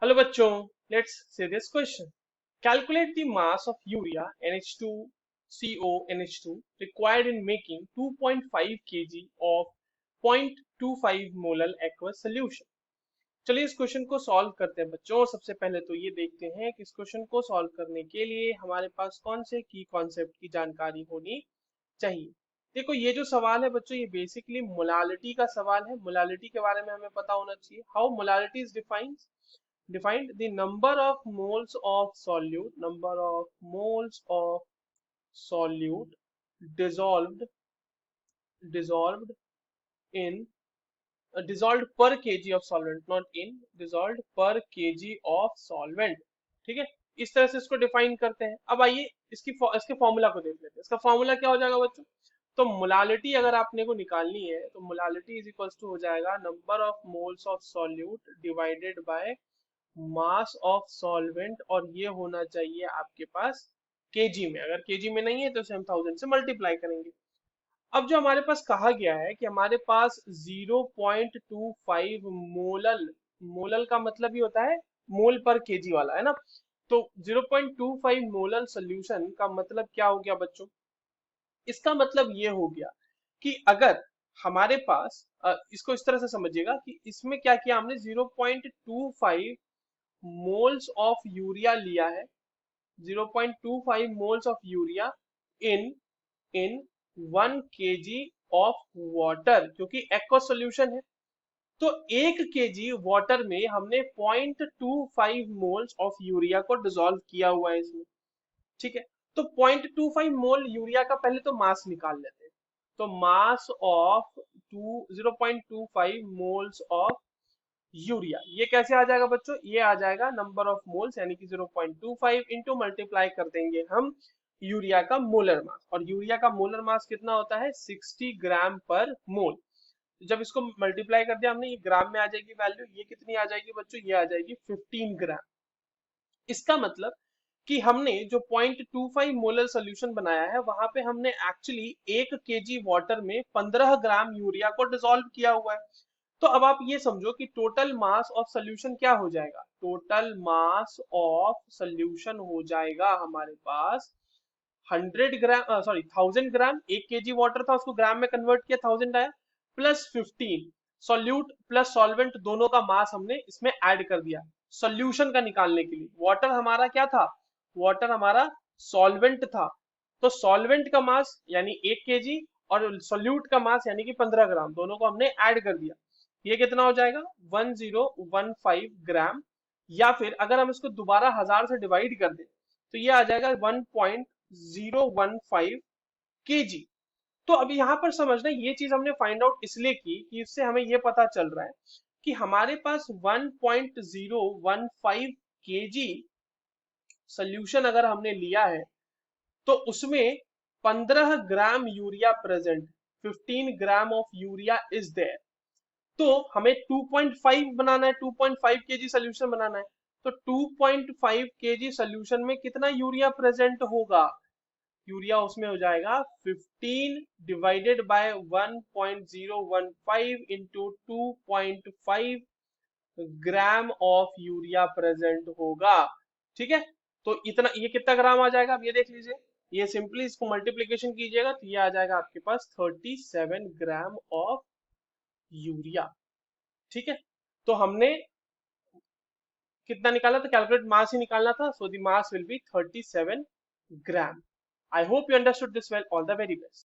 Hello बच्चों, let's say this question. Calculate the mass of urea NH2CO NH2 required in making 2.5 kg of 0.25 molar aqueous solution. चलिए इस question को solve करते हैं बच्चों. सबसे पहले तो ये देखते हैं कि इस क्वेश्चन को सॉल्व करने के लिए हमारे पास कौन से की कॉन्सेप्ट की जानकारी होनी चाहिए. देखो, ये जो सवाल है बच्चों, ये बेसिकली मोलालिटी का सवाल है. मोलालिटी के बारे में हमें पता होना चाहिए. How molality is defined the number of moles of solute dissolved in dissolved per kg of solvent, not in dissolved per kg of solvent. ठीक है, इस तरह से इसको डिफाइन करते हैं. अब आइए इसके फॉर्मूला को देख लेते हैं. इसका फॉर्मूला क्या हो जाएगा बच्चों? तो मोलालिटी अगर आपने को निकालनी है तो मोलालिटी इज इक्वल्स टू हो जाएगा number of moles of solute divided by mass of solvent, और ये होना चाहिए आपके पास केजी में. अगर केजी में नहीं है तो इसे हम 1000 से मल्टीप्लाई करेंगे. अब जो हमारे पास कहा गया है कि हमारे पास 0.25 मोलल, मोलल का मतलब ही होता है मोल पर केजी वाला, है ना. तो 0.25 मोलल सोल्यूशन का मतलब क्या हो गया बच्चों? इसका मतलब ये हो गया कि अगर हमारे पास इसको इस तरह से समझिएगा कि इसमें क्या किया हमने, 0.25 मोल्स ऑफ यूरिया लिया है. 0.25 moles of urea in in 1 KG of water, क्योंकि एक्वस सॉल्यूशन है. तो 1 केजी वाटर में हमने 0.25 मोल्स ऑफ यूरिया को डिसॉल्व किया हुआ है इसमें. ठीक है, तो 0.25 मोल यूरिया का पहले तो मास निकाल लेते हैं. तो mass of 0.25 moles of urea, ये कैसे आ जाएगा बच्चों? ये आ जाएगा नंबर ऑफ मोल्स, यानी कि 0.25 इंटू मल्टीप्लाई कर देंगे हम यूरिया का मोलर मास. और यूरिया का मोलर मास कितना होता है? 60 ग्राम पर मोल. जब इसको मल्टीप्लाई कर दिया हमने, ये ग्राम में आ जाएगी वैल्यू. ये कितनी आ जाएगी बच्चों? ये आ जाएगी 15 ग्राम. इसका मतलब कि हमने जो 0.25 मोलर सोल्यूशन बनाया है वहां पे हमने एक्चुअली 1 केजी वाटर में 15 ग्राम यूरिया को डिसॉल्व किया हुआ है. तो अब आप ये समझो कि टोटल मास ऑफ सोल्यूशन क्या हो जाएगा. टोटल मास ऑफ सोल्यूशन हो जाएगा हमारे पास 100 ग्राम, सॉरी 1000 ग्राम. 1 केजी वाटर था, उसको ग्राम में कन्वर्ट किया, 1000 आया, प्लस 15 सॉल्यूट प्लस सॉल्वेंट, दोनों का मास हमने इसमें ऐड कर दिया सॉल्यूशन का निकालने के लिए. वाटर हमारा क्या था? वाटर हमारा सॉल्वेंट था. तो सॉल्वेंट का मास यानी 1 केजी और सॉल्यूट का मास यानी कि 15 ग्राम, दोनों को हमने ऐड कर दिया. ये कितना हो जाएगा? 1015 ग्राम. या फिर अगर हम इसको दोबारा 1000 से डिवाइड कर दें तो ये आ जाएगा 1.015 केजी. तो अभी यहाँ पर समझना, ये चीज हमने फाइंड आउट इसलिए की कि इससे हमें ये पता चल रहा है कि हमारे पास 1.015 केजी सोल्यूशन अगर हमने लिया है तो उसमें 15 gram urea present, 15 gram of urea is there. तो हमें 2.5 बनाना है, 2.5 केजी सोल्यूशन बनाना है. तो 2.5 केजी सोल्यूशन में कितना यूरिया प्रेजेंट होगा? यूरिया उसमें हो जाएगा 15 divided by 1.015 into 2.5 gram of urea present होगा. ठीक है, तो इतना, ये कितना ग्राम आ जाएगा? अब ये देख लीजिए, ये सिंपली इसको मल्टीप्लीकेशन कीजिएगा तो ये आ जाएगा आपके पास 37 ग्राम ऑफ यूरिया. ठीक है, तो हमने कितना निकाला था? कैलकुलेट मास ही निकालना था. So the mass will be 37 gram. I hope you understood this well. All the very best.